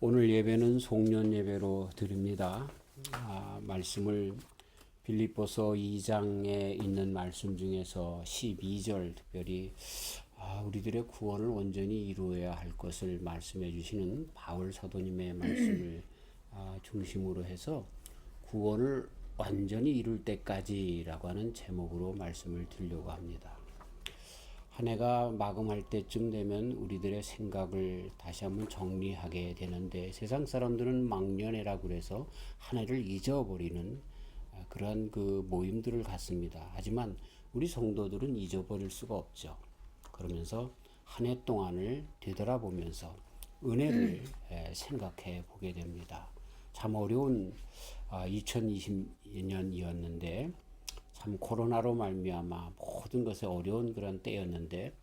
오늘 예배는 송년 예배로 드립니다. 말씀을 빌립보서 2장에 있는 말씀 중에서 12절 특별히 우리들의 구원을 온전히 이루어야 할 것을 말씀해 주시는 바울 사도님의 말씀을 중심으로 해서 구원을 완전히 이룰 때까지라고 하는 제목으로 말씀을 드리려고 합니다. 한 해가 마감할 때쯤 되면 우리들의 생각을 다시 한번 정리하게 되는데 세상 사람들은 망년회라고 해서 한 해를 잊어버리는 그러한 그 모임들을 갖습니다. 하지만 우리 성도들은 잊어버릴 수가 없죠. 그러면서 한 해 동안을 되돌아보면서 은혜를 생각해 보게 됩니다. 참 어려운 2020년이었는데 참 코로나로 말미암아 모든 것에 어려운 그런 때였는데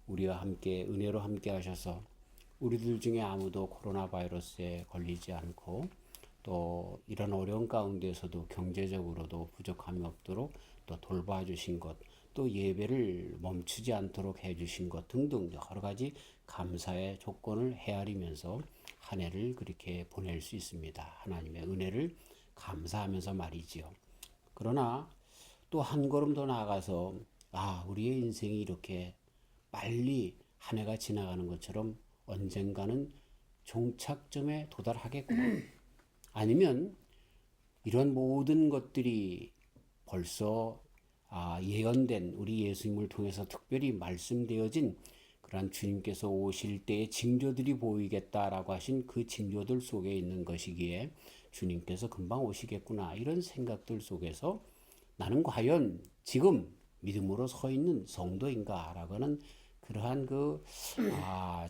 우리와 함께 은혜로 함께 하셔서 우리들 중에 아무도 코로나 바이러스에 걸리지 않고 또 이런 어려운 가운데서도 경제적으로도 부족함이 없도록 또 돌봐주신 것, 또 예배를 멈추지 않도록 해주신 것 등등 여러 가지 감사의 조건을 헤아리면서 한 해를 그렇게 보낼 수 있습니다. 하나님의 은혜를 감사하면서 말이지요. 그러나 또 한 걸음 더 나아가서 우리의 인생이 이렇게 빨리 한 해가 지나가는 것처럼 언젠가는 종착점에 도달하겠구나. 아니면 이런 모든 것들이 벌써 예언된 우리 예수님을 통해서 특별히 말씀되어진 그러한 주님께서 오실 때의 징조들이 보이겠다라고 하신 그 징조들 속에 있는 것이기에 주님께서 금방 오시겠구나. 이런 생각들 속에서 나는 과연 지금 믿음으로 서 있는 성도인가라고 하는 그러한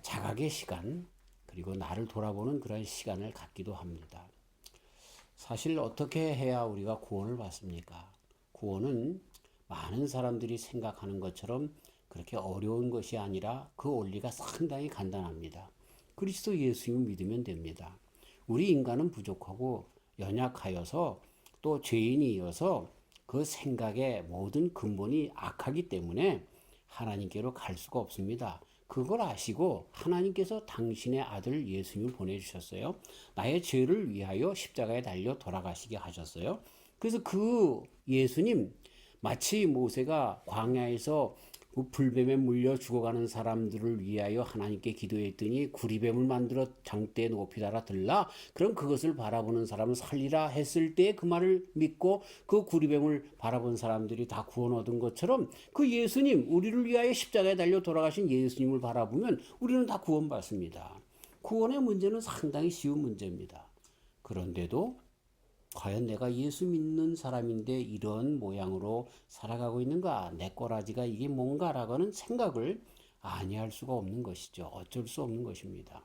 자각의 시간, 그리고 나를 돌아보는 그런 시간을 갖기도 합니다. 사실 어떻게 해야 우리가 구원을 받습니까? 구원은 많은 사람들이 생각하는 것처럼 그렇게 어려운 것이 아니라 그 원리가 상당히 간단합니다. 그리스도 예수님을 믿으면 됩니다. 우리 인간은 부족하고 연약하여서 또 죄인이어서 그 생각의 모든 근본이 악하기 때문에 하나님께로 갈 수가 없습니다. 그걸 아시고 하나님께서 당신의 아들 예수님을 보내주셨어요. 나의 죄를 위하여 십자가에 달려 돌아가시게 하셨어요. 그래서 그 예수님, 마치 모세가 광야에서 그 불뱀에 물려 죽어가는 사람들을 위하여 하나님께 기도했더니 구리뱀을 만들어 장대에 높이 달아 들라. 그럼 그것을 바라보는 사람은 살리라 했을 때 그 말을 믿고 그 구리뱀을 바라본 사람들이 다 구원 얻은 것처럼 그 예수님, 우리를 위하여 십자가에 달려 돌아가신 예수님을 바라보면 우리는 다 구원받습니다. 구원의 문제는 상당히 쉬운 문제입니다. 그런데도 과연 내가 예수 믿는 사람인데 이런 모양으로 살아가고 있는가? 내 꼬라지가 이게 뭔가라고 하는 생각을 아니할 수가 없는 것이죠. 어쩔 수 없는 것입니다.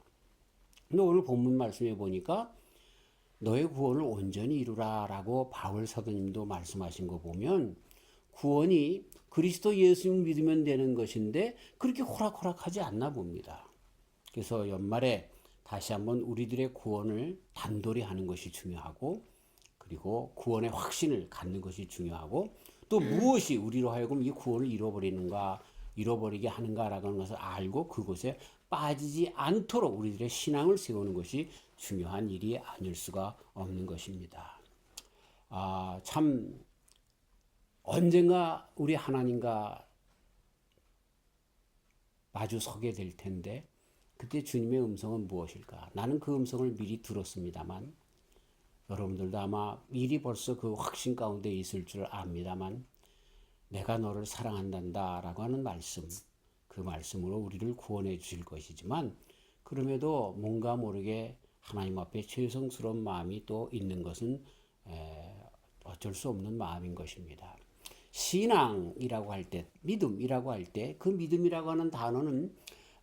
근데 오늘 본문 말씀에 보니까 너의 구원을 온전히 이루라 라고 바울 사도님도 말씀하신 거 보면 구원이 그리스도 예수님 믿으면 되는 것인데 그렇게 호락호락하지 않나 봅니다. 그래서 연말에 다시 한번 우리들의 구원을 단돌이 하는 것이 중요하고 그리고 구원의 확신을 갖는 것이 중요하고 또 무엇이 우리로 하여금 이 구원을 잃어버리게 하는가라고 하는 것을 알고 그곳에 빠지지 않도록 우리들의 신앙을 세우는 것이 중요한 일이 아닐 수가 없는 것입니다. 참 언젠가 우리 하나님과 마주 서게 될 텐데 그때 주님의 음성은 무엇일까? 나는 그 음성을 미리 들었습니다만 여러분들도 아마 미리 벌써 그 확신 가운데 있을 줄 압니다만 내가 너를 사랑한단다 라고 하는 말씀, 그 말씀으로 우리를 구원해 주실 것이지만 그럼에도 뭔가 모르게 하나님 앞에 죄성스러운 마음이 또 있는 것은 어쩔 수 없는 마음인 것입니다. 신앙이라고 할 때, 믿음이라고 할 때 그 믿음이라고 하는 단어는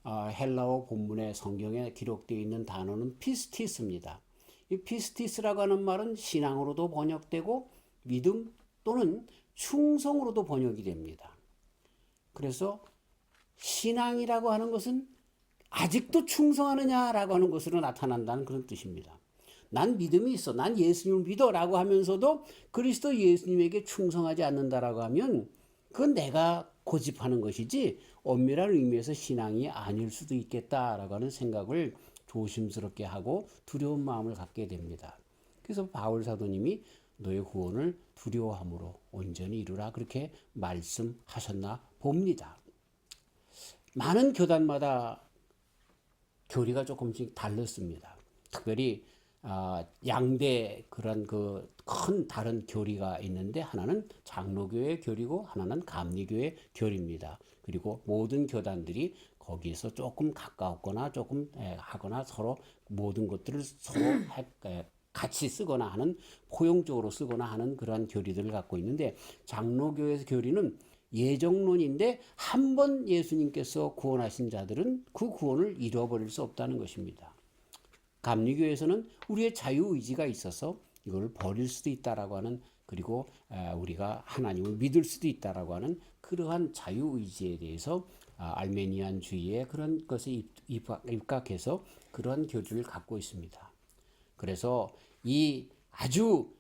헬라어 본문의 성경에 기록되어 있는 단어는 피스티스입니다. 이 피스티스라고 하는 말은 신앙으로도 번역되고 믿음 또는 충성으로도 번역이 됩니다. 그래서 신앙이라고 하는 것은 아직도 충성하느냐라고 하는 것으로 나타난다는 그런 뜻입니다. 난 믿음이 있어. 난 예수님을 믿어라고 하면서도 그리스도 예수님에게 충성하지 않는다라고 하면 그건 내가 고집하는 것이지 엄밀한 의미에서 신앙이 아닐 수도 있겠다라고 하는 생각을 조심스럽게 하고 두려운 마음을 갖게 됩니다. 그래서 바울 사도님이 너의 구원을 두려워함으로 온전히 이루라 그렇게 말씀하셨나 봅니다. 많은 교단마다 교리가 조금씩 달랐습니다. 특별히 양대 그런 그 큰 다른 교리가 있는데 하나는 장로교의 교리고 하나는 감리교의 교리입니다. 그리고 모든 교단들이 거기에서 조금 가까웠거나 조금 하거나 서로 모든 것들을 서로 같이 쓰거나 하는 포용적으로 쓰거나 하는 그러한 교리들을 갖고 있는데 장로교의 교리는 예정론인데 한 번 예수님께서 구원하신 자들은 그 구원을 잃어버릴 수 없다는 것입니다. 감리교에서는 우리의 자유의지가 있어서 이걸 버릴 수도 있다라고 하는 그리고 우리가 하나님을 믿을 수도 있다라고 하는 그러한 자유의지에 대해서 알메니안주의의 그런 것에 입각해서 그러한 교주를 갖고 있습니다. 그래서 이 아주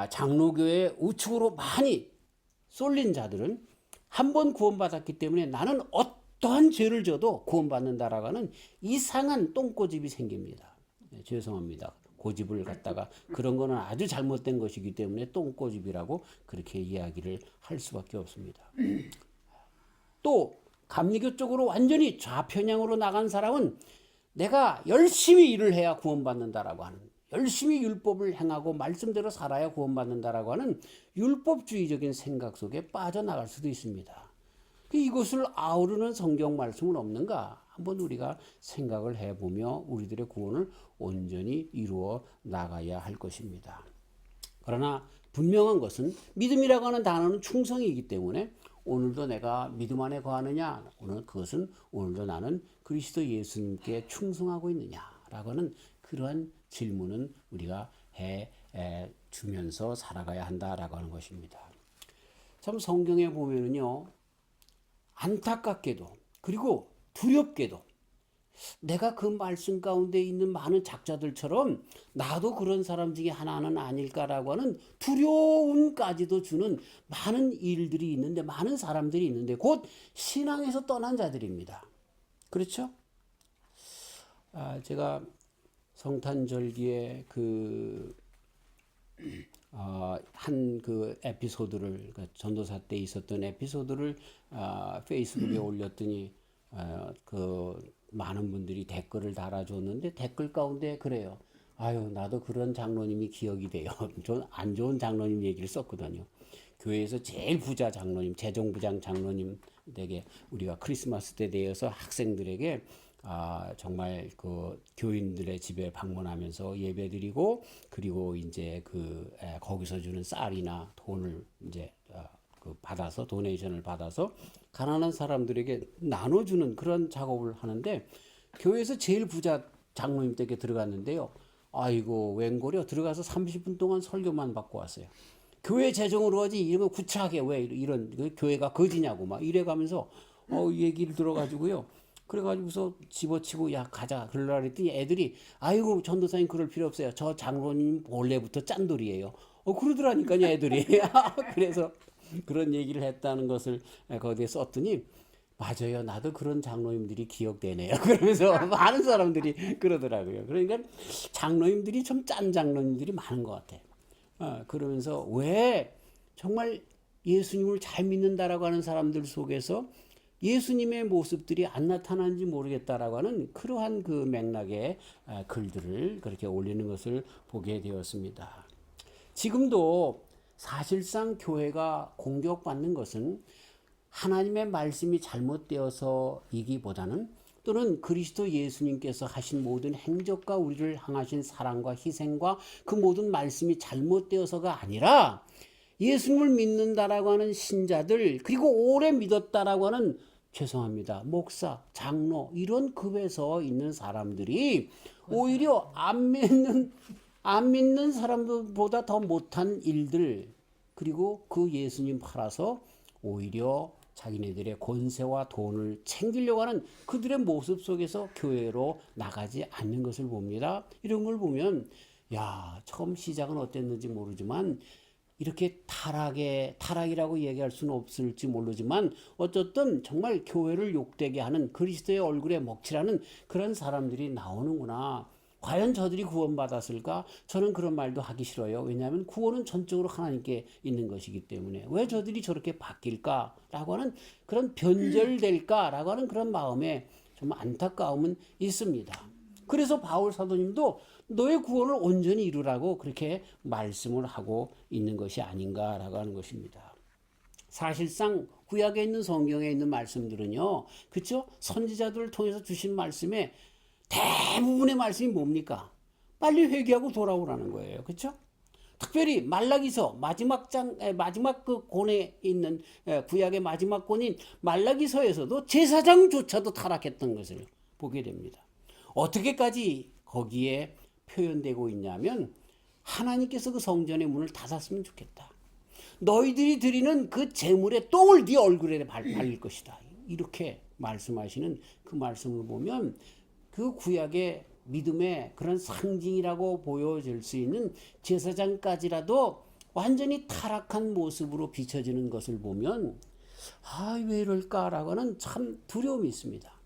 장로교의 우측으로 많이 쏠린 자들은 한 번 구원받았기 때문에 나는 어떠한 죄를 져도 구원받는다라고 하는 이상한 똥꼬집이 생깁니다. 네, 죄송합니다. 고집을 갖다가 그런 거는 아주 잘못된 것이기 때문에 똥꼬집이라고 그렇게 이야기를 할 수밖에 없습니다. 또 감리교 쪽으로 완전히 좌편향으로 나간 사람은 내가 열심히 일을 해야 구원받는다라고 하는 열심히 율법을 행하고 말씀대로 살아야 구원받는다라고 하는 율법주의적인 생각 속에 빠져나갈 수도 있습니다. 이것을 아우르는 성경 말씀은 없는가? 한번 우리가 생각을 해보며 우리들의 구원을 온전히 이루어 나가야 할 것입니다. 그러나 분명한 것은 믿음이라고 하는 단어는 충성이기 때문에 오늘도 내가 믿음 안에 거하느냐? 그것은 오늘도 나는 그리스도 예수님께 충성하고 있느냐라고 하는 그러한 질문은 우리가 해 주면서 살아가야 한다라고 하는 것입니다. 참 성경에 보면은요. 안타깝게도 그리고 두렵게도 내가 그 말씀 가운데 있는 많은 작자들처럼 나도 그런 사람 중에 하나는 아닐까라고 하는 두려움까지도 주는 많은 일들이 있는데 많은 사람들이 있는데 곧 신앙에서 떠난 자들입니다. 그렇죠? 제가 성탄절기에 한 그 에피소드를 전도사 때 있었던 에피소드를 페이스북에 올렸더니 그 많은 분들이 댓글을 달아줬는데 댓글 가운데 그래요. 아유 나도 그런 장로님이 기억이 돼요. 좀 안 좋은 장로님 얘기를 썼거든요. 교회에서 제일 부자 장로님, 재정부장 장로님 댁에 우리가 크리스마스 때 되어서 학생들에게 정말 그 교인들의 집에 방문하면서 예배드리고 그리고 이제 거기서 주는 쌀이나 돈을 이제 받아서 도네이션을 받아서 가난한 사람들에게 나눠주는 그런 작업을 하는데 교회에서 제일 부자 장로님 댁에 들어갔는데요. 아이고 웬걸요 들어가서 30분 동안 설교만 받고 왔어요. 교회 재정으로 하지 이런 거 구차하게 왜 이런 교회가 거지냐고 막 이래가면서 얘기를 들어가지고요. 그래가지고서 집어치고 야 가자 그러라 그랬더니 애들이 아이고 전도사님 그럴 필요 없어요. 저 장로님 본래부터 짠돌이에요. 그러더라니까요 애들이. 그래서 그런 얘기를 했다는 것을 거기에 썼더니 맞아요. 나도 그런 장로님들이 기억되네요. 그러면서 많은 사람들이 그러더라고요. 그러니까 장로님들이 좀 짠 장로님들이 많은 것 같아요. 그러면서 왜 정말 예수님을 잘 믿는다라고 하는 사람들 속에서 예수님의 모습들이 안 나타나는지 모르겠다라고 하는 그러한 그 맥락의 글들을 그렇게 올리는 것을 보게 되었습니다. 지금도 사실상 교회가 공격받는 것은 하나님의 말씀이 잘못되어서이기보다는 또는 그리스도 예수님께서 하신 모든 행적과 우리를 향하신 사랑과 희생과 그 모든 말씀이 잘못되어서가 아니라 예수님을 믿는다라고 하는 신자들 그리고 오래 믿었다라고 하는 죄송합니다. 목사, 장로 이런 급에서 있는 사람들이 오히려 안 믿는 사람들보다 더 못한 일들 그리고 그 예수님 팔아서 오히려 자기네들의 권세와 돈을 챙기려고 하는 그들의 모습 속에서 교회로 나가지 않는 것을 봅니다. 이런 걸 보면 야 처음 시작은 어땠는지 모르지만 이렇게 타락이라고 얘기할 수는 없을지 모르지만 어쨌든 정말 교회를 욕되게 하는 그리스도의 얼굴에 먹칠하는 그런 사람들이 나오는구나. 과연 저들이 구원받았을까? 저는 그런 말도 하기 싫어요. 왜냐하면 구원은 전적으로 하나님께 있는 것이기 때문에 왜 저들이 저렇게 바뀔까라고 하는 그런 변절될까라고 하는 그런 마음에 좀 안타까움은 있습니다. 그래서 바울 사도님도 너의 구원을 온전히 이루라고 그렇게 말씀을 하고 있는 것이 아닌가라고 하는 것입니다. 사실상 구약에 있는 성경에 있는 말씀들은요, 그렇죠? 선지자들을 통해서 주신 말씀에 대부분의 말씀이 뭡니까? 빨리 회개하고 돌아오라는 거예요. 그렇죠? 특별히 말라기서 마지막 그 권에 있는 구약의 마지막 권인 말라기서에서도 제사장조차도 타락했던 것을 보게 됩니다. 어떻게까지 거기에 표현되고 있냐면 하나님께서 그 성전의 문을 닫았으면 좋겠다. 너희들이 드리는 그 제물의 똥을 네 얼굴에 발릴 것이다. 이렇게 말씀하시는 그 말씀을 보면 그 구약의 믿음의 그런 상징이라고 보여질 수 있는 제사장까지라도 완전히 타락한 모습으로 비춰지는 것을 보면 왜 이럴까라고 하는 참 두려움이 있습니다.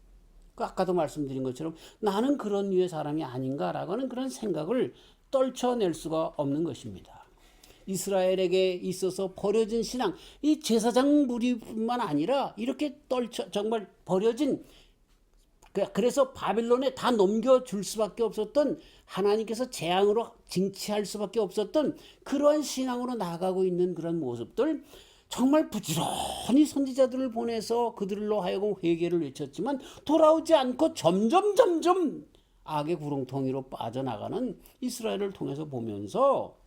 아까도 말씀드린 것처럼 나는 그런 류의 사람이 아닌가라고 하는 그런 생각을 떨쳐낼 수가 없는 것입니다. 이스라엘에게 있어서 버려진 신앙, 이 제사장 무리뿐만 아니라 이렇게 정말 버려진, 그래서 바빌론에 다 넘겨줄 수밖에 없었던, 하나님께서 재앙으로 징치할 수밖에 없었던 그러한 신앙으로 나아가고 있는 그런 모습들, 정말 부지런히 선지자들을 보내서 그들로 하여금 회개를 외쳤지만 돌아오지 않고 점점 악의 구렁텅이로 빠져나가는 이스라엘을 통해서 보면서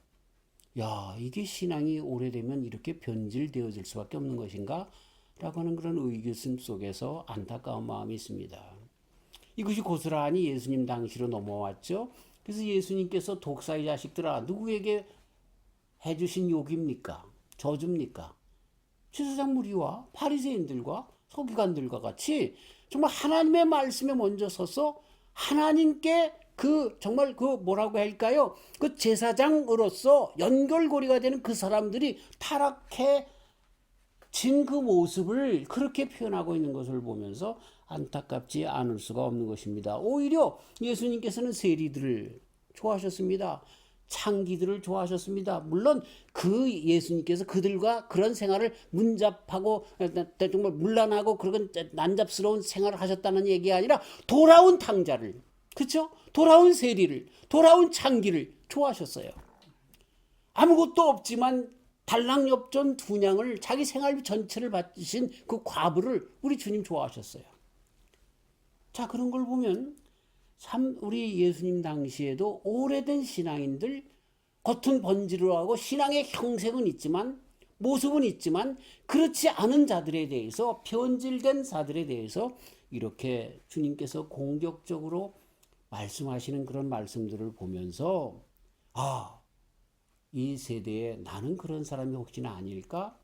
이게 신앙이 오래되면 이렇게 변질되어질 수밖에 없는 것인가? 라고 하는 그런 의구심 속에서 안타까운 마음이 있습니다. 이것이 고스란히 예수님 당시로 넘어왔죠. 그래서 예수님께서 독사의 자식들아, 누구에게 해주신 욕입니까? 저주입니까? 제사장 무리와 바리새인들과 서기관들과 같이 정말 하나님의 말씀에 먼저 서서 하나님께 정말 뭐라고 할까요? 그 제사장으로서 연결고리가 되는 그 사람들이 타락해진 그 모습을 그렇게 표현하고 있는 것을 보면서 안타깝지 않을 수가 없는 것입니다. 오히려 예수님께서는 세리들을 좋아하셨습니다. 창기들을 좋아하셨습니다. 물론 그 예수님께서 그들과 그런 생활을 문잡하고 정말 문란하고 그런 난잡스러운 생활을 하셨다는 얘기가 아니라 돌아온 탕자를, 그렇죠? 돌아온 세리를, 돌아온 창기를 좋아하셨어요. 아무것도 없지만 달랑엽전 두 냥을 자기 생활비 전체를 바치신 그 과부를 우리 주님 좋아하셨어요. 자, 그런 걸 보면 참 우리 예수님 당시에도 오래된 신앙인들, 겉은 번지르하고 신앙의 형색은 있지만, 모습은 있지만 그렇지 않은 자들에 대해서, 변질된 자들에 대해서 이렇게 주님께서 공격적으로 말씀하시는 그런 말씀들을 보면서 이 세대에 나는 그런 사람이 혹시나 아닐까?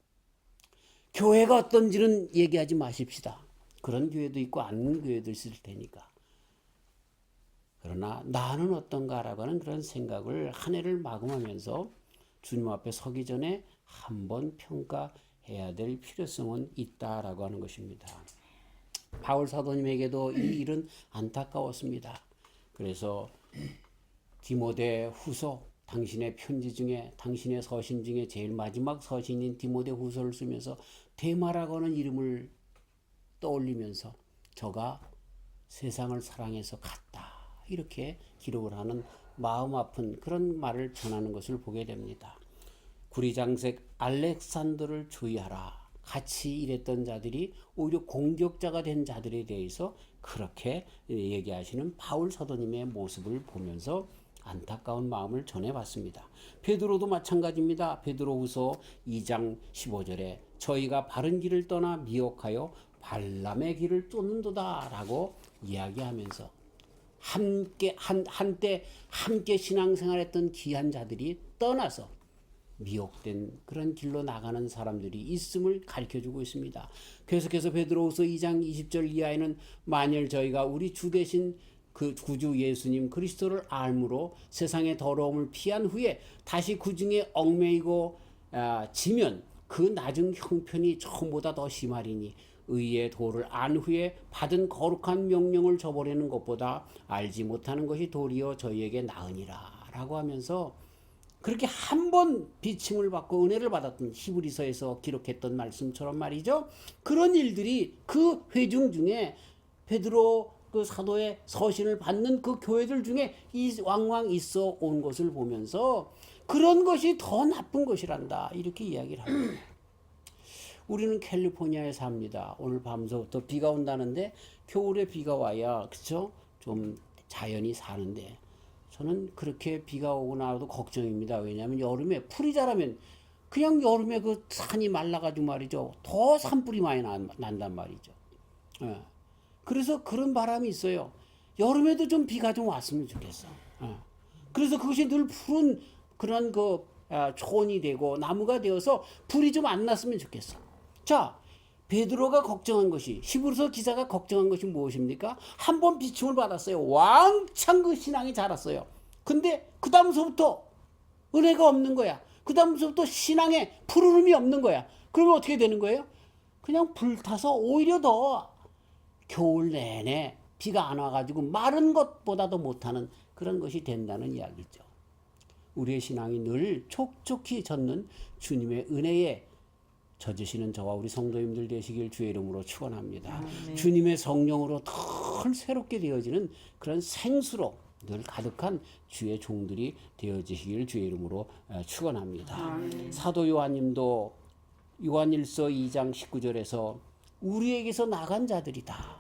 교회가 어떤지는 얘기하지 마십시다. 그런 교회도 있고 아닌 교회도 있을 테니까. 그러나 나는 어떤가라고 하는 그런 생각을 한 해를 마감하면서 주님 앞에 서기 전에 한번 평가해야 될 필요성은 있다라고 하는 것입니다. 바울 사도님에게도 이 일은 안타까웠습니다. 그래서 디모데 후서, 당신의 편지 중에, 당신의 서신 중에 제일 마지막 서신인 디모데 후서를 쓰면서 데마라고 하는 이름을 떠올리면서 저가 세상을 사랑해서 갔다, 이렇게 기록을 하는 마음 아픈 그런 말을 전하는 것을 보게 됩니다. 구리장색 알렉산더를 주의하라. 같이 일했던 자들이 오히려 공격자가 된 자들에 대해서 그렇게 얘기하시는 바울 사도님의 모습을 보면서 안타까운 마음을 전해봤습니다. 베드로도 마찬가지입니다. 베드로후서 2장 15절에 저희가 바른 길을 떠나 미혹하여 발람의 길을 쫓는도다 라고 이야기하면서 한때 함께 신앙생활했던 귀한 자들이 떠나서 미혹된 그런 길로 나가는 사람들이 있음을 가르쳐주고 있습니다. 계속해서 베드로후서 2장 20절 이하에는 만일 저희가 우리 주 되신 그 구주 예수님 그리스도를 알므로 세상의 더러움을 피한 후에 다시 그 중에 얽매이고 지면 그 나중 형편이 처음보다 더 심하리니 의의 도를 안 후에 받은 거룩한 명령을 저버리는 것보다 알지 못하는 것이 도리어 저희에게 나으니라 라고 하면서 그렇게 한 번 비침을 받고 은혜를 받았던 히브리서에서 기록했던 말씀처럼 말이죠. 그런 일들이 그 회중 중에 베드로 그 사도의 서신을 받는 그 교회들 중에 왕왕 있어 온 것을 보면서 그런 것이 더 나쁜 것이란다 이렇게 이야기를 합니다. 우리는 캘리포니아에 삽니다. 오늘 밤서부터 비가 온다는데 겨울에 비가 와야 그쵸? 좀 자연이 사는데 저는 그렇게 비가 오고 나도 걱정입니다. 왜냐하면 여름에 풀이 자라면 그냥 여름에 그 산이 말라가지고 말이죠. 더 산불이 많이 난단 말이죠. 예. 그래서 그런 바람이 있어요. 여름에도 좀 비가 좀 왔으면 좋겠어. 그래서 그것이 늘 푸른 그런 초원이 되고 나무가 되어서 불이 좀 안 났으면 좋겠어. 자, 베드로가 걱정한 것이 히브리서 기자가 걱정한 것이 무엇입니까? 한 번 비춤을 받았어요. 왕창 그 신앙이 자랐어요. 근데 그 다음서부터 은혜가 없는 거야. 그 다음서부터 신앙에 푸르름이 없는 거야. 그러면 어떻게 되는 거예요? 그냥 불타서 오히려 더 겨울 내내 비가 안 와가지고 마른 것보다도 못하는 그런 것이 된다는 이야기죠. 우리의 신앙이 늘 촉촉히 젖는 주님의 은혜에 젖으시는 저와 우리 성도님들 되시길 주의 이름으로 축원합니다. 주님의 성령으로 덜 새롭게 되어지는 그런 생수로 늘 가득한 주의 종들이 되어지시길 주의 이름으로 축원합니다. 사도 요한님도 요한일서 2장 19절에서 우리에게서 나간 자들이다.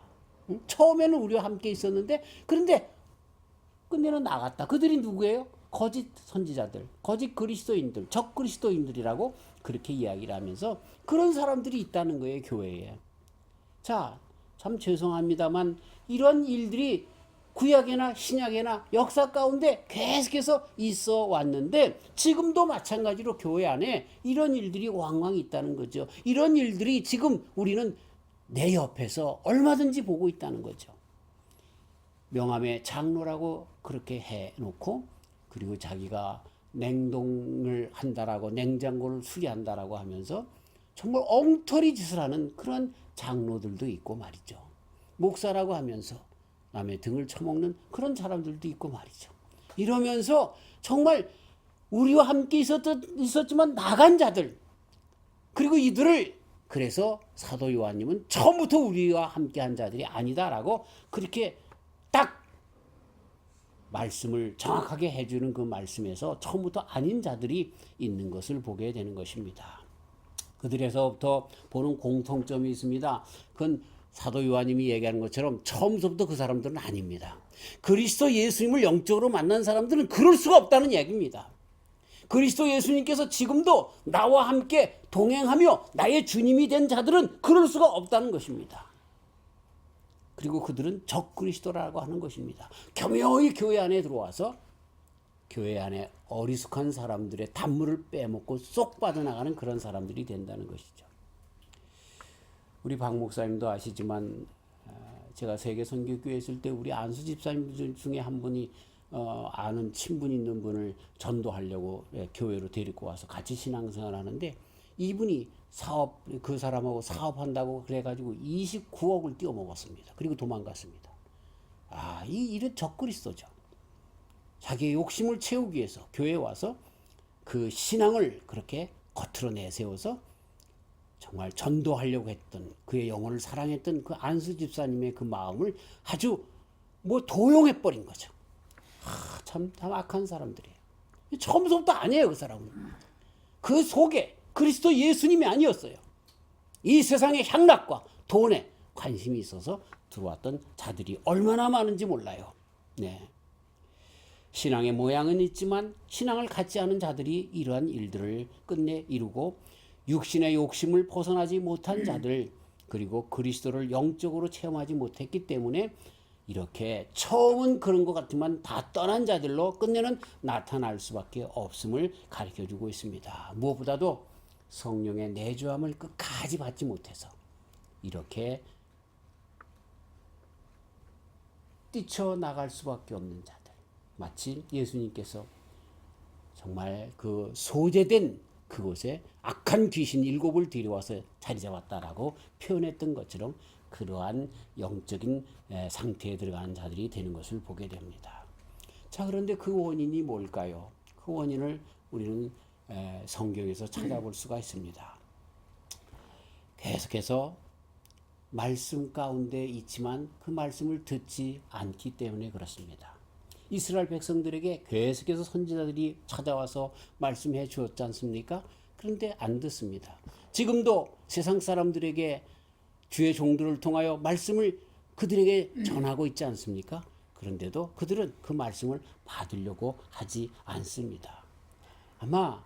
처음에는 우리와 함께 있었는데 그런데 끝내는 나갔다. 그들이 누구예요? 거짓 선지자들, 거짓 그리스도인들, 적 그리스도인들이라고 그렇게 이야기를 하면서 그런 사람들이 있다는 거예요, 교회에. 자, 참 죄송합니다만 이런 일들이 구약이나 신약이나 역사 가운데 계속해서 있어 왔는데 지금도 마찬가지로 교회 안에 이런 일들이 왕왕 있다는 거죠. 이런 일들이 지금 우리는 내 옆에서 얼마든지 보고 있다는 거죠. 명함에 장로라고 그렇게 해놓고 그리고 자기가 냉동을 한다라고 냉장고를 수리한다라고 하면서 정말 엉터리 짓을 하는 그런 장로들도 있고 말이죠. 목사라고 하면서 남의 등을 쳐먹는 그런 사람들도 있고 말이죠. 이러면서 정말 우리와 함께 있었지만 나간 자들 그리고 이들을 그래서 사도 요한님은 처음부터 우리와 함께한 자들이 아니다라고 그렇게 딱 말씀을 정확하게 해주는 그 말씀에서 처음부터 아닌 자들이 있는 것을 보게 되는 것입니다. 그들에서부터 보는 공통점이 있습니다. 그건 사도 요한님이 얘기하는 것처럼 처음부터 그 사람들은 아닙니다. 그리스도 예수님을 영적으로 만난 사람들은 그럴 수가 없다는 얘기입니다. 그리스도 예수님께서 지금도 나와 함께 동행하며 나의 주님이 된 자들은 그럴 수가 없다는 것입니다. 그리고 그들은 적 그리스도라고 하는 것입니다. 교묘히 교회 안에 들어와서 교회 안에 어리숙한 사람들의 단물을 빼먹고 쏙 빠져나가는 그런 사람들이 된다는 것이죠. 우리 박 목사님도 아시지만 제가 세계선교교회 있을 때 우리 안수 집사님 중에 한 분이 아는 친분 있는 분을 전도하려고 교회로 데리고 와서 같이 신앙생활 하는데 이분이 그 사람하고 사업한다고 그래가지고 29억을 띄워먹었습니다. 그리고 도망갔습니다. 이런 적그리스도죠. 자기의 욕심을 채우기 위해서 교회에 와서 그 신앙을 그렇게 겉으로 내세워서 정말 전도하려고 했던 그의 영혼을 사랑했던 그 안수 집사님의 그 마음을 아주 도용해버린 거죠. 참 악한 사람들이에요. 처음부터 아니에요, 그 사람은. 그 속에 그리스도 예수님이 아니었어요. 이 세상의 향락과 돈에 관심이 있어서 들어왔던 자들이 얼마나 많은지 몰라요. 네. 신앙의 모양은 있지만 신앙을 갖지 않은 자들이 이러한 일들을 끝내 이루고 육신의 욕심을 벗어나지 못한 자들 그리고 그리스도를 영적으로 체험하지 못했기 때문에 이렇게 처음은 그런 것 같지만 다 떠난 자들로 끝내는 나타날 수밖에 없음을 가르쳐주고 있습니다. 무엇보다도 성령의 내주함을 끝까지 받지 못해서 이렇게 뛰쳐나갈 수밖에 없는 자들. 마치 예수님께서 정말 그 소재된 그곳에 악한 귀신 7을 데려와서 자리 잡았다라고 표현했던 것처럼 그러한 영적인 상태에 들어가는 자들이 되는 것을 보게 됩니다. 자, 그런데 그 원인이 뭘까요? 그 원인을 우리는 성경에서 찾아볼 수가 있습니다. 계속해서 말씀 가운데 있지만 그 말씀을 듣지 않기 때문에 그렇습니다. 이스라엘 백성들에게 계속해서 선지자들이 찾아와서 말씀해 주었지 않습니까? 그런데 안 듣습니다. 지금도 세상 사람들에게 주의 종들을 통하여 말씀을 그들에게 전하고 있지 않습니까? 그런데도 그들은 그 말씀을 받으려고 하지 않습니다. 아마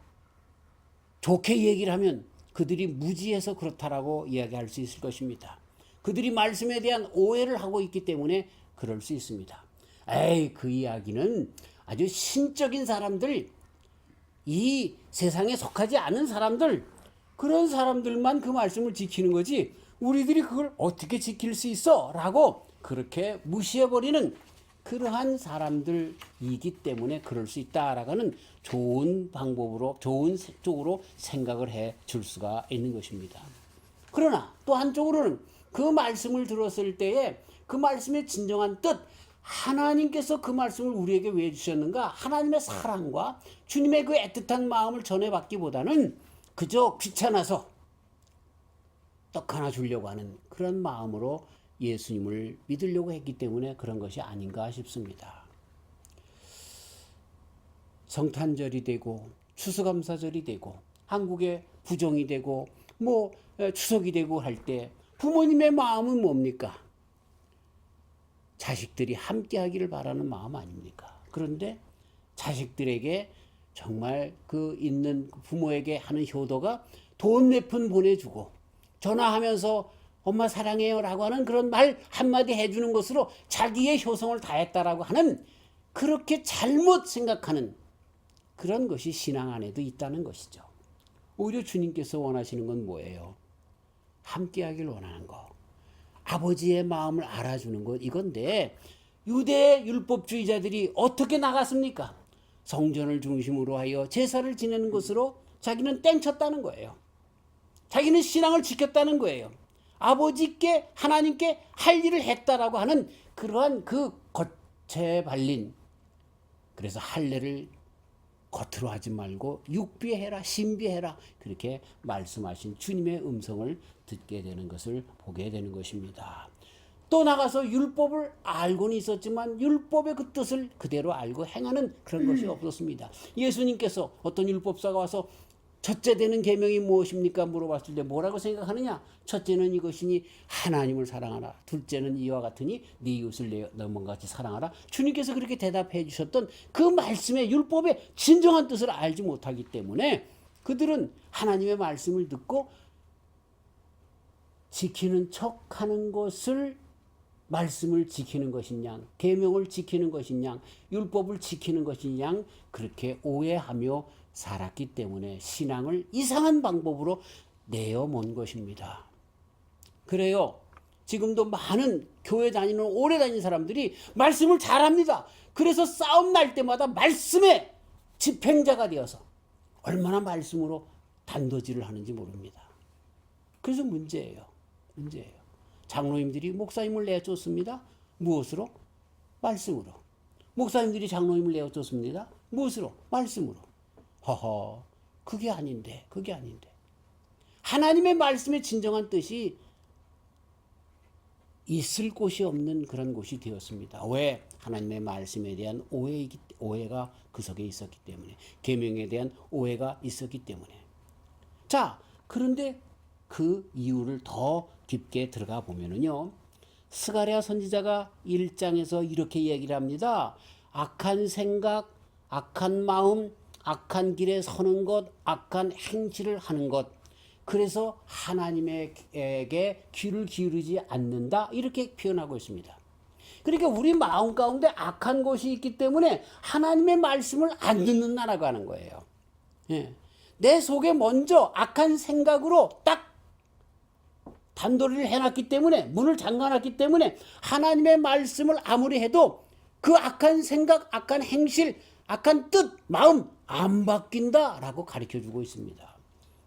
좋게 얘기를 하면 그들이 무지해서 그렇다라고 이야기할 수 있을 것입니다. 그들이 말씀에 대한 오해를 하고 있기 때문에 그럴 수 있습니다. 에이, 그 이야기는 아주 신적인 사람들, 이 세상에 속하지 않은 사람들, 그런 사람들만 그 말씀을 지키는 거지 우리들이 그걸 어떻게 지킬 수 있어? 라고 그렇게 무시해버리는 그러한 사람들이기 때문에 그럴 수 있다라고는 좋은 방법으로, 좋은 쪽으로 생각을 해 줄 수가 있는 것입니다. 그러나 또 한쪽으로는 그 말씀을 들었을 때에 그 말씀의 진정한 뜻, 하나님께서 그 말씀을 우리에게 왜 주셨는가? 하나님의 사랑과 주님의 그 애틋한 마음을 전해받기보다는 그저 귀찮아서 떡 하나 주려고 하는 그런 마음으로 예수님을 믿으려고 했기 때문에 그런 것이 아닌가 싶습니다. 성탄절이 되고 추수감사절이 되고 한국의 부정이 되고 추석이 되고 할 때 부모님의 마음은 뭡니까? 자식들이 함께 하기를 바라는 마음 아닙니까? 그런데 자식들에게 정말 그 있는 부모에게 하는 효도가 돈 몇 푼 보내주고 전화하면서 엄마 사랑해요 라고 하는 그런 말 한마디 해주는 것으로 자기의 효성을 다했다라고 하는 그렇게 잘못 생각하는 그런 것이 신앙 안에도 있다는 것이죠. 오히려 주님께서 원하시는 건 뭐예요? 함께 하길 원하는 거. 아버지의 마음을 알아주는 것 이건데 유대 율법주의자들이 어떻게 나갔습니까? 성전을 중심으로 하여 제사를 지내는 것으로 자기는 땡쳤다는 거예요. 자기는 신앙을 지켰다는 거예요. 아버지께 하나님께 할 일을 했다라고 하는 그러한 그 겉에 발린 그래서 할례를 겉으로 하지 말고 육비해라 신비해라 그렇게 말씀하신 주님의 음성을 듣게 되는 것을 보게 되는 것입니다. 또 나가서 율법을 알고는 있었지만 율법의 그 뜻을 그대로 알고 행하는 그런 것이 없었습니다. 예수님께서 어떤 율법사가 와서 첫째 되는 계명이 무엇입니까? 물어봤을 때 뭐라고 생각하느냐? 첫째는 이것이니 하나님을 사랑하라. 둘째는 이와 같으니 네 이웃을 내 너무와 같이 사랑하라. 주님께서 그렇게 대답해 주셨던 그 말씀의 율법의 진정한 뜻을 알지 못하기 때문에 그들은 하나님의 말씀을 듣고 지키는 척하는 것을 말씀을 지키는 것이냐, 계명을 지키는 것이냐, 율법을 지키는 것이냐 그렇게 오해하며 살았기 때문에 신앙을 이상한 방법으로 내어몬 것입니다. 그래요. 지금도 많은 교회 다니는 오래 다니는 사람들이 말씀을 잘합니다. 그래서 싸움 날 때마다 말씀의 집행자가 되어서 얼마나 말씀으로 단도질을 하는지 모릅니다. 그래서 문제예요. 장로님들이 목사님을 내쫓습니다. 무엇으로? 말씀으로. 목사님들이 장로님을 내쫓습니다. 무엇으로? 말씀으로. 허허, 그게 아닌데. 하나님의 말씀의 진정한 뜻이 있을 곳이 없는 그런 곳이 되었습니다. 왜? 하나님의 말씀에 대한 오해가 그 속에 있었기 때문에, 계명에 대한 오해가 있었기 때문에. 자, 그런데 그 이유를 더 깊게 들어가 보면은요, 스가랴 선지자가 1장에서 이렇게 얘기를 합니다. 악한 생각, 악한 마음, 악한 길에 서는 것, 악한 행실을 하는 것. 그래서 하나님에게 귀를 기울이지 않는다. 이렇게 표현하고 있습니다. 그러니까 우리 마음 가운데 악한 것이 있기 때문에 하나님의 말씀을 안 듣는다라고 하는 거예요. 예. 내 속에 먼저 악한 생각으로 딱 단도리를 해놨기 때문에, 문을 잠가놨기 때문에 하나님의 말씀을 아무리 해도 그 악한 생각, 악한 행실, 악한 뜻, 마음 안 바뀐다라고 가르쳐주고 있습니다.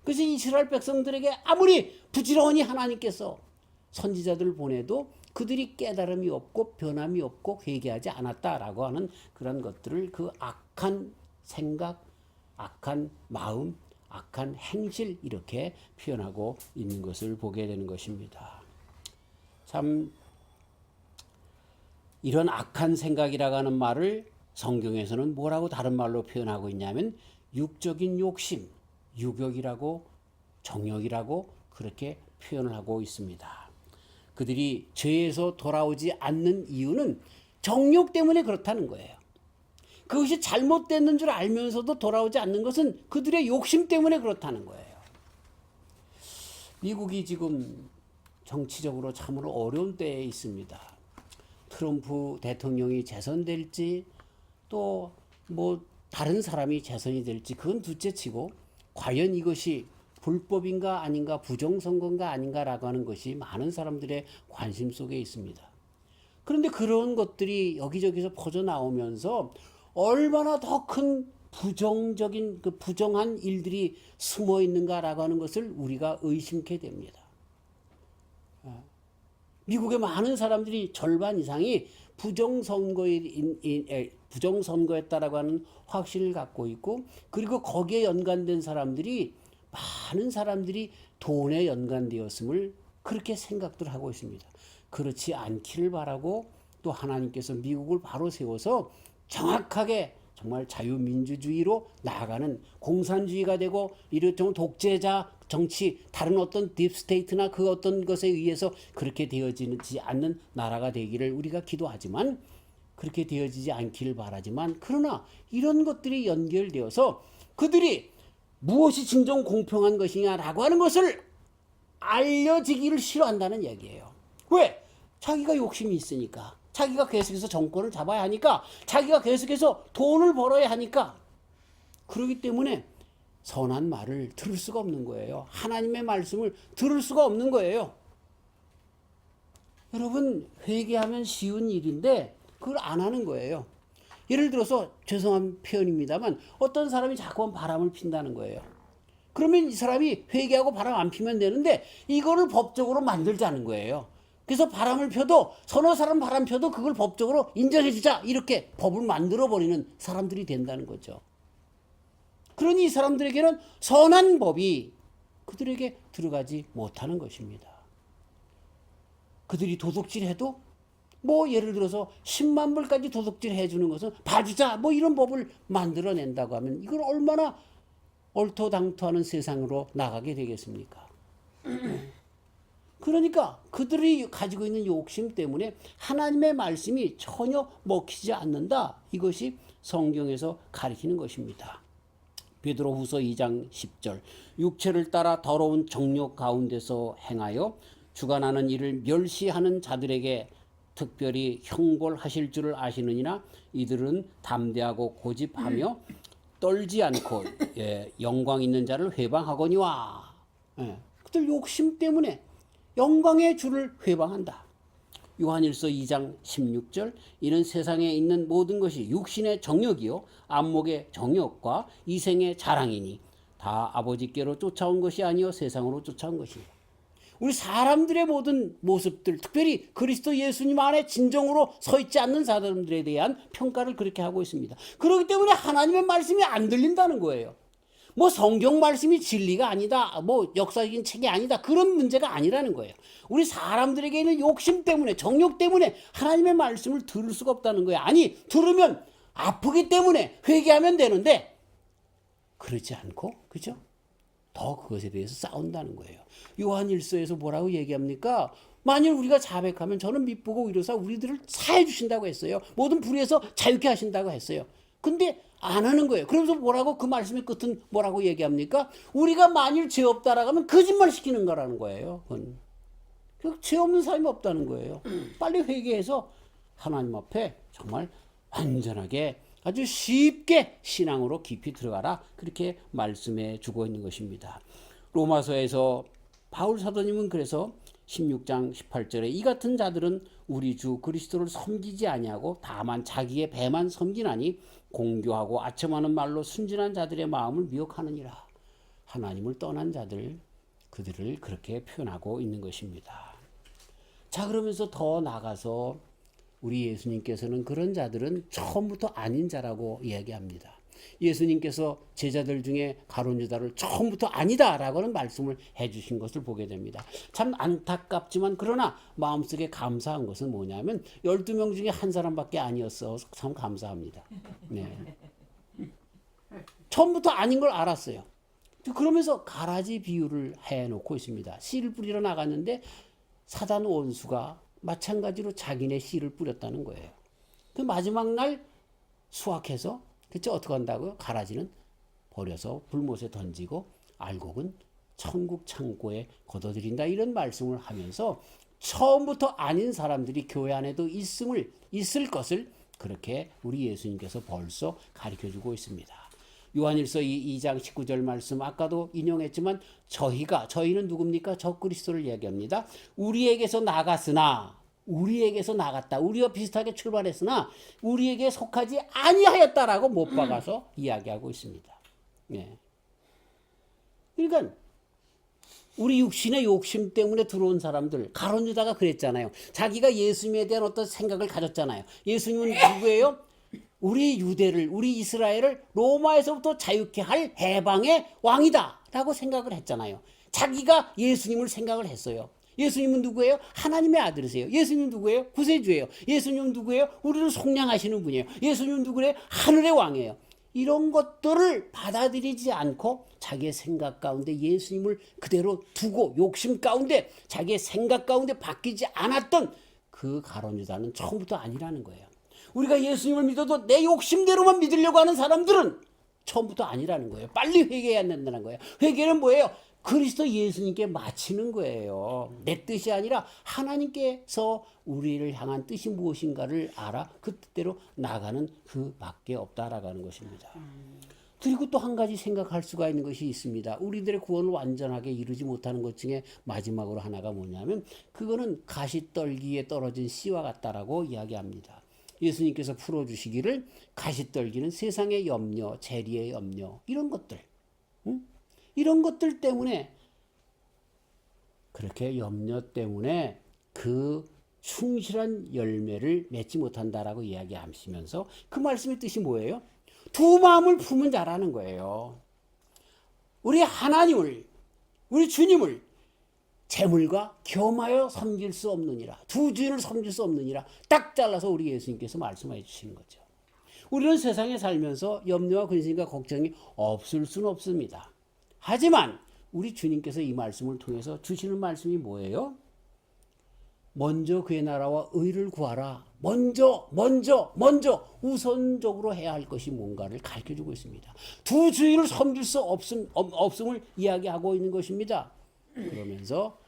그래서 이스라엘 백성들에게 아무리 부지런히 하나님께서 선지자들을 보내도 그들이 깨달음이 없고 변함이 없고 회개하지 않았다라고 하는 그런 것들을 그 악한 생각, 악한 마음, 악한 행실 이렇게 표현하고 있는 것을 보게 되는 것입니다. 참 이런 악한 생각이라고 하는 말을 성경에서는 뭐라고 다른 말로 표현하고 있냐면 육적인 욕심, 유욕이라고 정욕이라고 그렇게 표현을 하고 있습니다. 그들이 죄에서 돌아오지 않는 이유는 정욕 때문에 그렇다는 거예요. 그것이 잘못됐는 줄 알면서도 돌아오지 않는 것은 그들의 욕심 때문에 그렇다는 거예요. 미국이 지금 정치적으로 참으로 어려운 때에 있습니다. 트럼프 대통령이 재선될지 또 뭐 다른 사람이 재선이 될지 그건 둘째치고 과연 이것이 불법인가 아닌가 부정선거인가 아닌가라고 하는 것이 많은 사람들의 관심 속에 있습니다. 그런데 그런 것들이 여기저기서 퍼져나오면서 얼마나 더 큰 부정적인 그 부정한 일들이 숨어 있는가라고 하는 것을 우리가 의심케 됩니다. 미국의 많은 사람들이 절반 이상이 부정선거였다라고 하는 확신을 갖고 있고 그리고 거기에 연관된 사람들이 많은 사람들이 돈에 연관되었음을 그렇게 생각들 하고 있습니다. 그렇지 않기를 바라고 또 하나님께서 미국을 바로 세워서 정확하게 정말 자유민주주의로 나아가는 공산주의가 되고 이를테면 독재자 정치 다른 어떤 딥스테이트나 그 어떤 것에 의해서 그렇게 되어지지 않는 나라가 되기를 우리가 기도하지만 그렇게 되어지지 않기를 바라지만 그러나 이런 것들이 연결되어서 그들이 무엇이 진정 공평한 것이냐라고 하는 것을 알려지기를 싫어한다는 얘기예요. 왜? 자기가 욕심이 있으니까. 자기가 계속해서 정권을 잡아야 하니까. 자기가 계속해서 돈을 벌어야 하니까. 그렇기 때문에 선한 말을 들을 수가 없는 거예요. 하나님의 말씀을 들을 수가 없는 거예요. 여러분 회개하면 쉬운 일인데 그걸 안 하는 거예요. 예를 들어서 죄송한 표현입니다만 어떤 사람이 자꾸만 바람을 핀다는 거예요. 그러면 이 사람이 회개하고 바람 안 피면 되는데 이거를 법적으로 만들자는 거예요. 그래서 바람을 펴도 서너 사람 바람 펴도 그걸 법적으로 인정해 주자 이렇게 법을 만들어 버리는 사람들이 된다는 거죠. 그러니 이 사람들에게는 선한 법이 그들에게 들어가지 못하는 것입니다. 그들이 도둑질해도 뭐 예를 들어서 10만 불까지 도둑질 해주는 것은 봐주자 뭐 이런 법을 만들어낸다고 하면 이걸 얼마나 얼토당토하는 세상으로 나가게 되겠습니까? 그러니까 그들이 가지고 있는 욕심 때문에 하나님의 말씀이 전혀 먹히지 않는다. 이것이 성경에서 가리키는 것입니다. 베드로후서 2장 10절 육체를 따라 더러운 정욕 가운데서 행하여 주관하는 일을 멸시하는 자들에게 특별히 형벌하실 줄을 아시느니라. 이들은 담대하고 고집하며 떨지 않고 영광 있는 자를 회방하거니와. 그들 욕심 때문에 영광의 주를 회방한다. 요한일서 2장 16절 이는 세상에 있는 모든 것이 육신의 정욕이요 안목의 정욕과 이생의 자랑이니 다 아버지께로 쫓아온 것이 아니요 세상으로 쫓아온 것이니. 우리 사람들의 모든 모습들 특별히 그리스도 예수님 안에 진정으로 서 있지 않는 사람들에 대한 평가를 그렇게 하고 있습니다. 그렇기 때문에 하나님의 말씀이 안 들린다는 거예요. 뭐 성경 말씀이 진리가 아니다, 뭐 역사적인 책이 아니다 그런 문제가 아니라는 거예요. 우리 사람들에게는 욕심 때문에 정욕 때문에 하나님의 말씀을 들을 수가 없다는 거예요. 아니 들으면 아프기 때문에 회개하면 되는데 그렇지 않고 그죠? 더 그것에 대해서 싸운다는 거예요. 요한일서에서 뭐라고 얘기합니까? 만일 우리가 자백하면 저는 미쁘고 의로사 우리들을 사해 주신다고 했어요. 모든 불의에서 자유케 하신다고 했어요. 근데 안 하는 거예요. 그러면서 뭐라고 그 말씀의 끝은 뭐라고 얘기합니까? 우리가 만일 죄 없다라고 하면 거짓말 시키는 거라는 거예요. 그건. 죄 없는 사람이 없다는 거예요. 빨리 회개해서 하나님 앞에 정말 완전하게 아주 쉽게 신앙으로 깊이 들어가라. 그렇게 말씀해 주고 있는 것입니다. 로마서에서 바울 사도님은 그래서 16장 18절에 이 같은 자들은 우리 주 그리스도를 섬기지 아니하고 다만 자기의 배만 섬기나니 공교하고 아첨하는 말로 순진한 자들의 마음을 미혹하느니라. 하나님을 떠난 자들, 그들을 그렇게 표현하고 있는 것입니다. 자, 그러면서 더 나가서 우리 예수님께서는 그런 자들은 처음부터 아닌 자라고 이야기합니다. 예수님께서 제자들 중에 가룟 유다를 처음부터 아니다라고는 말씀을 해주신 것을 보게 됩니다. 참 안타깝지만 그러나 마음속에 감사한 것은 뭐냐면 12명 중에 한 사람밖에 아니었어. 참 감사합니다. 네. 처음부터 아닌 걸 알았어요. 그러면서 가라지 비유를 해놓고 있습니다. 씨를 뿌리러 나갔는데 사단 원수가 마찬가지로 자기네 씨를 뿌렸다는 거예요. 그 마지막 날 수확해서 그쵸? 어떻게 한다고요? 가라지는 버려서 불못에 던지고 알곡은 천국 창고에 걷어들인다, 이런 말씀을 하면서 처음부터 아닌 사람들이 교회 안에도 있을 것을 그렇게 우리 예수님께서 벌써 가르쳐주고 있습니다. 요한일서 2장 19절 말씀 아까도 인용했지만 저희는 누굽니까? 적그리스도를 이야기합니다. 우리에게서 나갔다. 우리와 비슷하게 출발했으나 우리에게 속하지 아니하였다라고 못 박아서 이야기하고 있습니다. 예. 그러니까 우리 육신의 욕심 때문에 들어온 사람들, 가룟 유다가 그랬잖아요. 자기가 예수님에 대한 어떤 생각을 가졌잖아요. 예수님은 누구예요? 우리 유대를, 우리 이스라엘을 로마에서부터 자유케 할 해방의 왕이다라고 생각을 했잖아요. 자기가 예수님을 생각을 했어요. 예수님은 누구예요? 하나님의 아들이세요. 예수님은 누구예요? 구세주예요. 예수님은 누구예요? 우리를 속량하시는 분이에요. 예수님은 누구예요? 하늘의 왕이에요. 이런 것들을 받아들이지 않고 자기의 생각 가운데 예수님을 그대로 두고 욕심 가운데 자기의 생각 가운데 바뀌지 않았던 그 가룟 유다는 처음부터 아니라는 거예요. 우리가 예수님을 믿어도 내 욕심대로만 믿으려고 하는 사람들은 처음부터 아니라는 거예요. 빨리 회개해야 된다는 거예요. 회개는 뭐예요? 그리스도 예수님께 바치는 거예요. 내 뜻이 아니라 하나님께서 우리를 향한 뜻이 무엇인가를 알아 그 뜻대로 나가는 그 밖에 없다라는 것입니다. 그리고 또 한 가지 생각할 수가 있는 것이 있습니다. 우리들의 구원을 완전하게 이루지 못하는 것 중에 마지막으로 하나가 뭐냐면 그거는 가시떨기에 떨어진 씨와 같다라고 이야기합니다. 예수님께서 풀어주시기를 가시떨기는 세상의 염려, 재리의 염려, 이런 것들, 이런 것들 때문에 그렇게 염려 때문에 그 충실한 열매를 맺지 못한다라고 이야기하시면서 그 말씀의 뜻이 뭐예요? 두 마음을 품은 자라는 거예요. 우리 하나님을, 우리 주님을 재물과 겸하여 섬길 수 없느니라. 두 주인을 섬길 수 없느니라. 딱 잘라서 우리 예수님께서 말씀해 주시는 거죠. 우리는 세상에 살면서 염려와 근심과 걱정이 없을 수는 없습니다. 하지만 우리 주님께서 이 말씀을 통해서 주시는 말씀이 뭐예요? 먼저 그의 나라와 의를 구하라. 먼저 우선적으로 해야 할 것이 뭔가를 가르쳐주고 있습니다. 두 주인을 섬길 수 없음을 이야기하고 있는 것입니다. 그러면서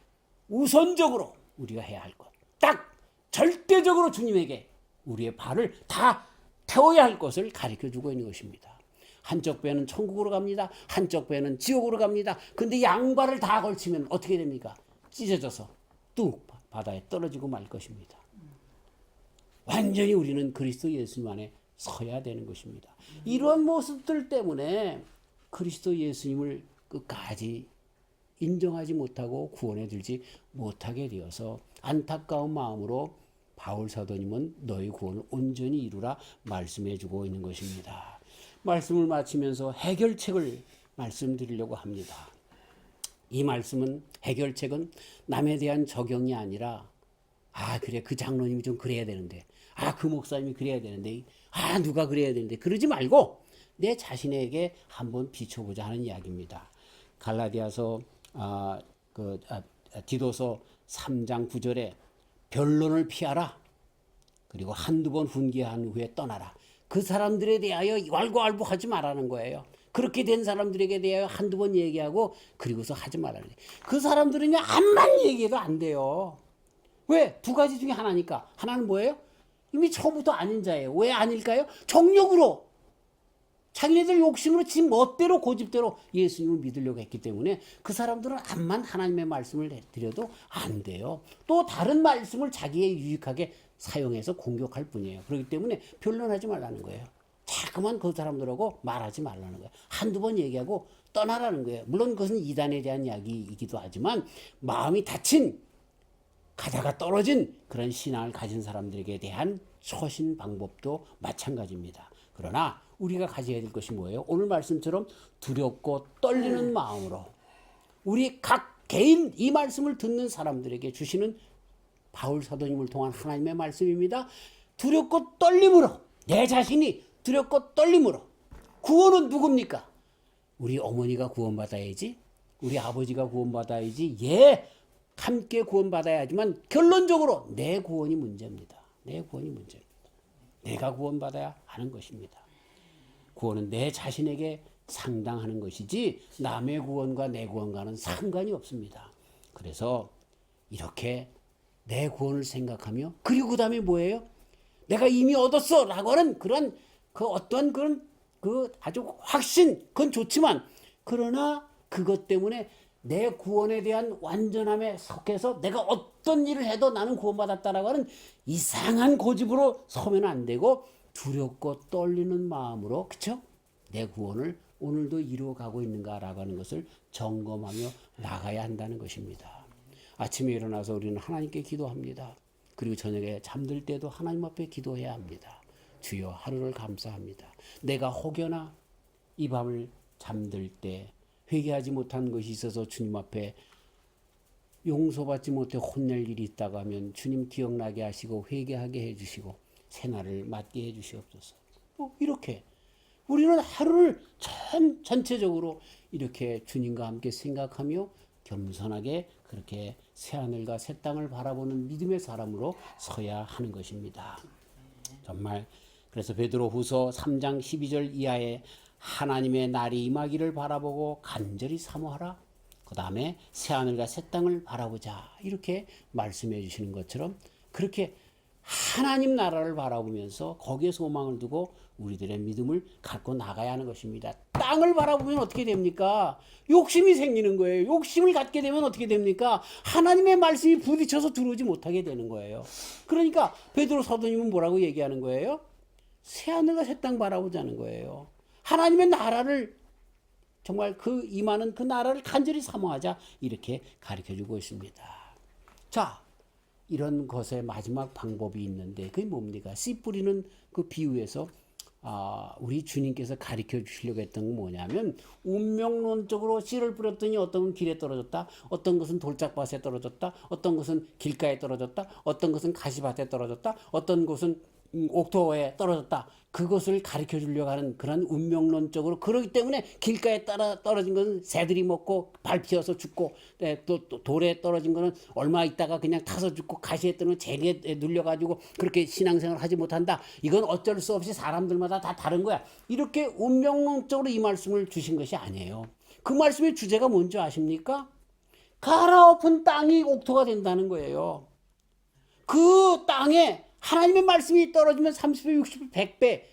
우선적으로 우리가 해야 할 것, 딱 절대적으로 주님에게 우리의 발을 다 태워야 할 것을 가르쳐주고 있는 것입니다. 한쪽 배는 천국으로 갑니다. 한쪽 배는 지옥으로 갑니다. 근데 양발을 다 걸치면 어떻게 됩니까? 찢어져서 뚝 바다에 떨어지고 말 것입니다. 완전히 우리는 그리스도 예수님 안에 서야 되는 것입니다. 이런 모습들 때문에 그리스도 예수님을 끝까지 인정하지 못하고 구원에 들지 못하게 되어서 안타까운 마음으로 바울 사도님은 너희 구원을 온전히 이루라 말씀해 주고 있는 것입니다. 말씀을 마치면서 해결책을 말씀드리려고 합니다. 이 말씀은, 해결책은 남에 대한 적용이 아니라 그래 그 장로님이 좀 그래야 되는데, 그 목사님이 그래야 되는데, 누가 그래야 되는데, 그러지 말고 내 자신에게 한번 비춰보자 하는 이야기입니다. 갈라디아서 디도서 3장 9절에 변론을 피하라. 그리고 한두 번 훈계한 후에 떠나라. 그 사람들에 대하여 왈가왈부하지 말라는 거예요. 그렇게 된 사람들에게 대하여 한두 번 얘기하고 그리고서 하지 말라는 거예요. 그 사람들은요, 암만 얘기해도 안 돼요. 왜? 두 가지 중에 하나니까. 하나는 뭐예요? 이미 처음부터 아닌 자예요. 왜 아닐까요? 정욕으로, 자기네들 욕심으로 지 멋대로 고집대로 예수님을 믿으려고 했기 때문에 그 사람들은 암만 하나님의 말씀을 드려도 안 돼요. 또 다른 말씀을 자기의 유익하게 사용해서 공격할 뿐이에요. 그렇기 때문에 변론하지 말라는 거예요. 자꾸만 그 사람들하고 말하지 말라는 거예요. 한두 번 얘기하고 떠나라는 거예요. 물론 그것은 이단에 대한 이야기이기도 하지만 마음이 다친, 가다가 떨어진 그런 신앙을 가진 사람들에게 대한 처신 방법도 마찬가지입니다. 그러나 우리가 가져야 될 것이 뭐예요? 오늘 말씀처럼 두렵고 떨리는 마음으로 우리 각 개인 이 말씀을 듣는 사람들에게 주시는 바울 사도님을 통한 하나님의 말씀입니다. 두렵고 떨림으로, 내 자신이 두렵고 떨림으로. 구원은 누굽니까? 우리 어머니가 구원받아야지, 우리 아버지가 구원받아야지, 함께 구원받아야지만 결론적으로 내 구원이 문제입니다. 내 구원이 문제입니다. 내가 구원받아야 하는 것입니다. 구원은 내 자신에게 상당하는 것이지 남의 구원과 내 구원과는 상관이 없습니다. 그래서 이렇게 내 구원을 생각하며, 그리고 그 다음에 뭐예요? 내가 이미 얻었어 라고 하는 그런 아주 확신, 그건 좋지만, 그러나 그것 때문에 내 구원에 대한 완전함에 속해서 내가 어떤 일을 해도 나는 구원받았다라고 하는 이상한 고집으로 서면 안 되고, 두렵고 떨리는 마음으로, 그쵸? 내 구원을 오늘도 이루어가고 있는가라고 하는 것을 점검하며 나가야 한다는 것입니다. 아침에 일어나서 우리는 하나님께 기도합니다. 그리고 저녁에 잠들 때도 하나님 앞에 기도해야 합니다. 주여, 하루를 감사합니다. 내가 혹여나 이 밤을 잠들 때 회개하지 못한 것이 있어서 주님 앞에 용서받지 못해 혼낼 일이 있다고 하면 주님 기억나게 하시고 회개하게 해주시고 새날을 맞게 해주시옵소서. 이렇게 우리는 하루를 전체적으로 이렇게 주님과 함께 생각하며 겸손하게 그렇게 새하늘과 새 땅을 바라보는 믿음의 사람으로 서야 하는 것입니다. 정말 그래서 베드로후서 3장 12절 이하에 하나님의 날이 임하기를 바라보고 간절히 사모하라. 그 다음에 새하늘과 새 땅을 바라보자. 이렇게 말씀해 주시는 것처럼 그렇게 하나님 나라를 바라보면서 거기에 소망을 두고 우리들의 믿음을 갖고 나가야 하는 것입니다. 땅을 바라보면 어떻게 됩니까? 욕심이 생기는 거예요. 욕심을 갖게 되면 어떻게 됩니까? 하나님의 말씀이 부딪혀서 들어오지 못하게 되는 거예요. 그러니까 베드로 사도님은 뭐라고 얘기하는 거예요? 새하늘과 새 땅 바라보자는 거예요. 하나님의 나라를, 정말 그 임하는 그 나라를 간절히 사모하자, 이렇게 가르쳐주고 있습니다. 자, 이런 것의 마지막 방법이 있는데 그게 뭡니까? 씨 뿌리는 그 비유에서 우리 주님께서 가르쳐 주시려고 했던 건 뭐냐면, 운명론적으로 씨를 뿌렸더니 어떤 건 길에 떨어졌다, 어떤 것은 돌짝밭에 떨어졌다, 어떤 것은 길가에 떨어졌다, 어떤 것은 가시밭에 떨어졌다, 어떤 것은 옥토에 떨어졌다. 그것을 가르쳐 주려고 하는 그런 운명론적으로, 그렇기 때문에 길가에 떨어진 것은 새들이 먹고 밟혀서 죽고, 또 돌에 떨어진 것은 얼마 있다가 그냥 타서 죽고, 가시에 떨어진 재리에 눌려가지고 그렇게 신앙생활을 하지 못한다. 이건 어쩔 수 없이 사람들마다 다 다른 거야. 이렇게 운명론적으로 이 말씀을 주신 것이 아니에요. 그 말씀의 주제가 뭔지 아십니까? 갈아엎은 땅이 옥토가 된다는 거예요. 그 땅에 하나님의 말씀이 떨어지면 30배, 60배, 100배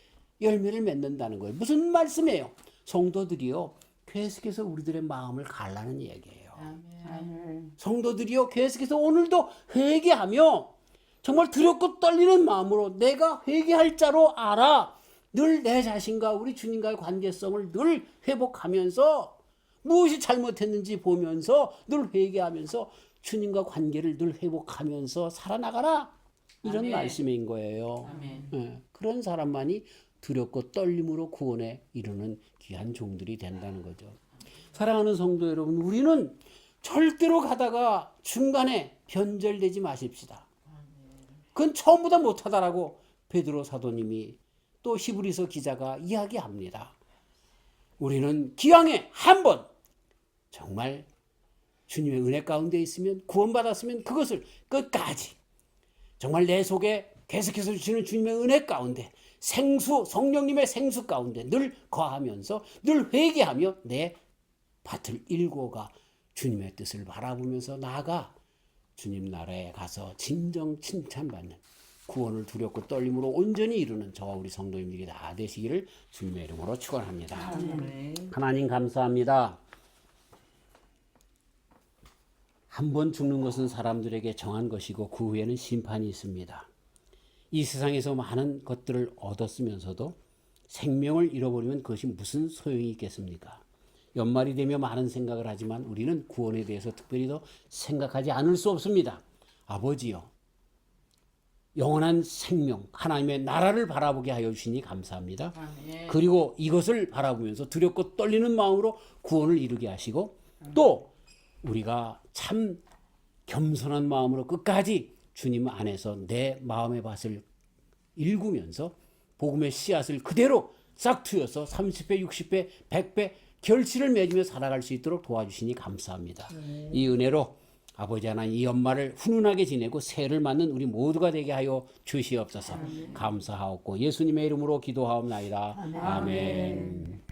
열매를 맺는다는 거예요. 무슨 말씀이에요? 성도들이요, 계속해서 우리들의 마음을 갈라는 얘기예요. 아멘. 성도들이요, 계속해서 오늘도 회개하며 정말 두렵고 떨리는 마음으로 내가 회개할 자로 알아. 늘 내 자신과 우리 주님과의 관계성을 늘 회복하면서 무엇이 잘못했는지 보면서 늘 회개하면서 주님과 관계를 늘 회복하면서 살아나가라. 이런 아멘. 말씀인 거예요. 네, 그런 사람만이 두렵고 떨림으로 구원에 이르는 귀한 종들이 된다는 거죠. 사랑하는 성도 여러분, 우리는 절대로 가다가 중간에 변절되지 마십시다. 그건 처음보다 못하다라고 베드로 사도님이 또 히브리서 기자가 이야기합니다. 우리는 기왕에 한번 정말 주님의 은혜 가운데 있으면, 구원받았으면 그것을 끝까지 정말 내 속에 계속해서 주시는 주님의 은혜 가운데, 성령님의 생수 가운데 늘 거하면서 늘 회개하며 내 밭을 일궈가 주님의 뜻을 바라보면서 나아가 주님 나라에 가서 진정 칭찬받는, 구원을 두렵고 떨림으로 온전히 이루는 저와 우리 성도님들이 다 되시기를 주님의 이름으로 축원합니다. 하나님 감사합니다. 한 번 죽는 것은 사람들에게 정한 것이고 그 후에는 심판이 있습니다. 이 세상에서 많은 것들을 얻었으면서도 생명을 잃어버리면 그것이 무슨 소용이 있겠습니까? 연말이 되면 많은 생각을 하지만 우리는 구원에 대해서 특별히 더 생각하지 않을 수 없습니다. 아버지요, 영원한 생명, 하나님의 나라를 바라보게 하여 주시니 감사합니다. 그리고 이것을 바라보면서 두렵고 떨리는 마음으로 구원을 이루게 하시고 또 우리가 참 겸손한 마음으로 끝까지 주님 안에서 내 마음의 밭을 일구면서 복음의 씨앗을 그대로 싹 트여서 30배, 60배, 100배 결실을 맺으며 살아갈 수 있도록 도와주시니 감사합니다. 이 은혜로 아버지 하나님 이 연말을 훈훈하게 지내고 새해를 맞는 우리 모두가 되게 하여 주시옵소서. 감사하옵고 예수님의 이름으로 기도하옵나이다. 아멘.